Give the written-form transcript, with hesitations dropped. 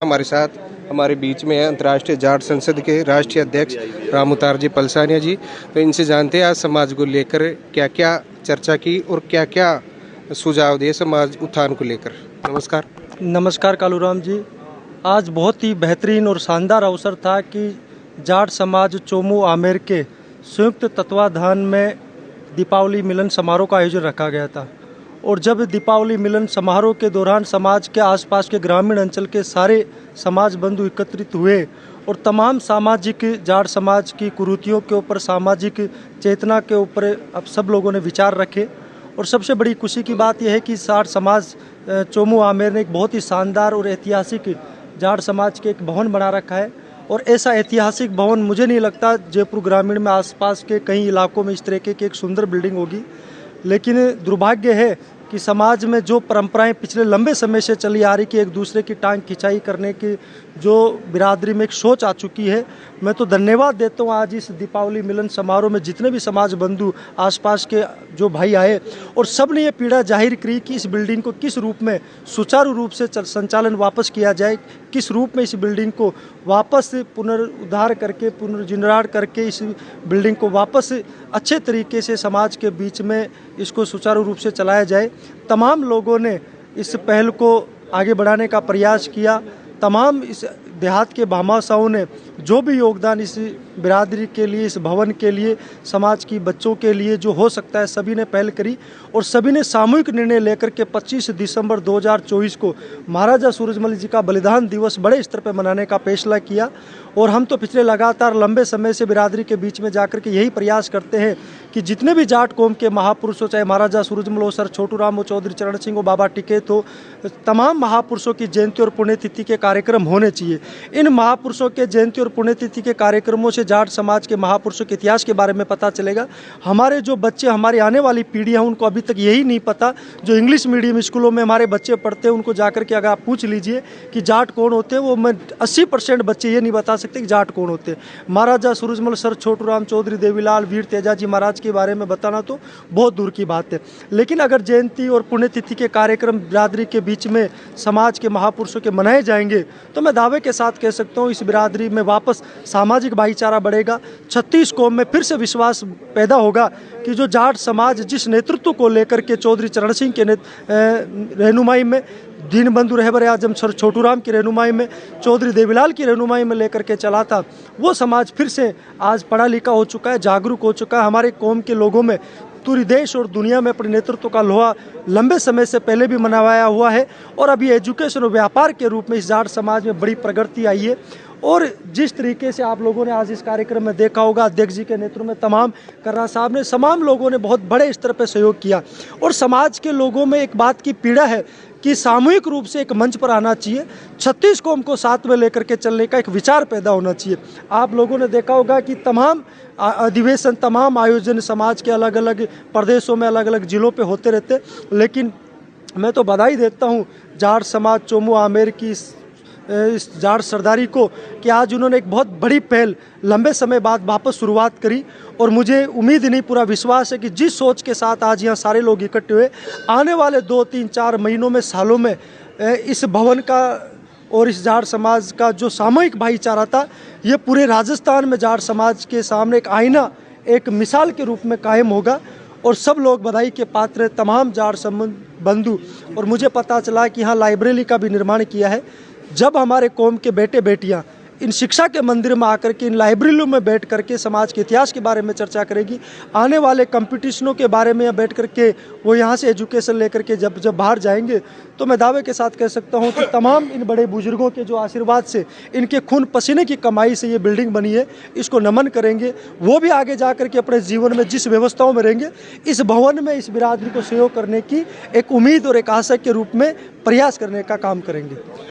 हमारे साथ हमारे बीच में है अंतर्राष्ट्रीय जाट संसद के राष्ट्रीय अध्यक्ष रामउतार जी पलसानिया जी। तो इनसे जानते हैं आज समाज को लेकर क्या क्या चर्चा की और क्या क्या सुझाव दिए समाज उत्थान को लेकर। नमस्कार। नमस्कार कालूराम जी। आज बहुत ही बेहतरीन और शानदार अवसर था कि जाट समाज चोमू आमेर के संयुक्त तत्वाधान में दीपावली मिलन समारोह का आयोजन रखा गया था। और जब दीपावली मिलन समारोह के दौरान समाज के आसपास के ग्रामीण अंचल के सारे समाज बंधु एकत्रित हुए और तमाम सामाजिक जाट समाज की कुरीतियों के ऊपर, सामाजिक चेतना के ऊपर अब सब लोगों ने विचार रखे। और सबसे बड़ी खुशी की बात यह है कि जाट समाज चोमू आमेर ने एक बहुत ही शानदार और ऐतिहासिक जाट समाज के एक भवन बना रखा है। और ऐसा ऐतिहासिक भवन मुझे नहीं लगता जयपुर ग्रामीण में आसपास के कई इलाकों में इस तरीके की एक सुंदर बिल्डिंग होगी। लेकिन दुर्भाग्य है कि समाज में जो परंपराएं पिछले लंबे समय से चली आ रही कि एक दूसरे की टांग खिंचाई करने की जो बिरादरी में एक सोच आ चुकी है, मैं तो धन्यवाद देता हूं आज इस दीपावली मिलन समारोह में जितने भी समाज बंधु आसपास के जो भाई आए और सब ने ये पीड़ा जाहिर की कि इस बिल्डिंग को किस रूप में सुचारू रूप से संचालन वापस किया जाए, किस रूप में इस बिल्डिंग को वापस पुनरुद्धार करके पुनर्जीर्णोद्धार करके इस बिल्डिंग को वापस अच्छे तरीके से समाज के बीच में इसको सुचारू रूप से चलाया जाए। तमाम लोगों ने इस पहल को आगे बढ़ाने का प्रयास किया। तमाम इस देहात के भामाशाहों ने जो भी योगदान इस बिरादरी के लिए, इस भवन के लिए, समाज की बच्चों के लिए जो हो सकता है, सभी ने पहल करी और सभी ने सामूहिक निर्णय लेकर के 25 दिसंबर 2024 को महाराजा सूरजमल जी का बलिदान दिवस बड़े स्तर पर मनाने का फैसला किया। और हम तो पिछले लगातार लंबे समय से बिरादरी के बीच में जाकर के यही प्रयास करते हैं कि जितने भी जाट कौम के महापुरुषों, चाहे महाराजा सूरजमल हो, सर छोटू राम हो, चौधरी चरण सिंह हो, बाबा टिकैत हो, तमाम महापुरुषों की जयंती और पुण्यतिथि के कार्यक्रम होने चाहिए। इन महापुरुषों के जयंती और पुण्यतिथि के कार्यक्रमों से जाट समाज के महापुरुषों के इतिहास के बारे में पता चलेगा। हमारे जो बच्चे, हमारी आने वाली पीढ़ियाँ, उनको अभी तक यही नहीं पता। जो इंग्लिश मीडियम स्कूलों में हमारे बच्चे पढ़ते हैं, उनको जाकर के अगर आप पूछ लीजिए कि जाट कौन होते हैं, वो मैं 80% बच्चे ये नहीं बता सकते कि जाट कौन होते हैं। महाराजा सूरजमल, सर छोटू राम, चौधरी देवीलाल, वीर तेजाजी महाराज के बारे में बताना तो बहुत दूर की बात है। लेकिन अगर जयंती और पुण्यतिथि के कार्यक्रम बिरादरी के बीच में समाज के महापुरुषों के मनाए जाएंगे तो मैं दावे के साथ कह सकता हूँ इस बिरादरी में वापस सामाजिक भाईचारा बढ़ेगा। 36 कौम में फिर से विश्वास पैदा होगा कि जो जाट समाज जिस नेतृत्व को लेकर के चौधरी चरण सिंह के रहनुमाई में, दीनबंधु रहबर आजम सर छोटू राम की रहनुमाई में, चौधरी देवीलाल की रहनुमाई में लेकर के चला था, वो समाज फिर से आज पढ़ा लिखा हो चुका है, जागरूक हो चुका है। हमारे कौम के लोगों में पूरी देश और दुनिया में अपने नेतृत्व का लोहा लंबे समय से पहले भी मनवाया हुआ है। और अभी एजुकेशन और व्यापार के रूप में इस जाट समाज में बड़ी प्रगति आई है। और जिस तरीके से आप लोगों ने आज इस कार्यक्रम में देखा होगा, अध्यक्ष जी के नेतृत्व में तमाम कर्रा साहब ने, तमाम लोगों ने बहुत बड़े स्तर पर सहयोग किया। और समाज के लोगों में एक बात की पीड़ा है कि सामूहिक रूप से एक मंच पर आना चाहिए, 36 कौम को साथ में लेकर के चलने का एक विचार पैदा होना चाहिए। आप लोगों ने देखा होगा कि तमाम अधिवेशन, तमाम आयोजन समाज के अलग अलग प्रदेशों में, अलग अलग जिलों पे होते रहते। लेकिन मैं तो बधाई देता हूँ जाट समाज चोमू आमेर की इस जाट सरदारी को कि आज उन्होंने एक बहुत बड़ी पहल लंबे समय बाद वापस शुरुआत करी। और मुझे उम्मीद नहीं, पूरा विश्वास है कि जिस सोच के साथ आज यहाँ सारे लोग इकट्ठे हुए, आने वाले 2, 3, 4 महीनों में, सालों में इस भवन का और इस जाट समाज का जो सामूहिक भाईचारा था, ये पूरे राजस्थान में जाट समाज के सामने एक आईना, एक मिसाल के रूप में कायम होगा। और सब लोग बधाई के पात्र हैं, तमाम जाट बंधु। और मुझे पता चला कि यहाँ लाइब्रेरी का भी निर्माण किया है। जब हमारे कौम के बेटे बेटियां इन शिक्षा के मंदिर में आकर के, इन लाइब्रेरियों में बैठ करके समाज के इतिहास के बारे में चर्चा करेगी, आने वाले कंपटीशनों के बारे में बैठ करके वो यहाँ से एजुकेशन लेकर के जब बाहर जाएंगे, तो मैं दावे के साथ कह सकता हूँ कि तमाम इन बड़े बुजुर्गों के जो आशीर्वाद से, इनके खून पसीने की कमाई से ये बिल्डिंग बनी है, इसको नमन करेंगे। वो भी आगे जा कर के अपने जीवन में जिस व्यवस्थाओं में रहेंगे, इस भवन में इस बिरादरी को सहयोग करने की एक उम्मीद और एक आशा के रूप में प्रयास करने का काम करेंगे।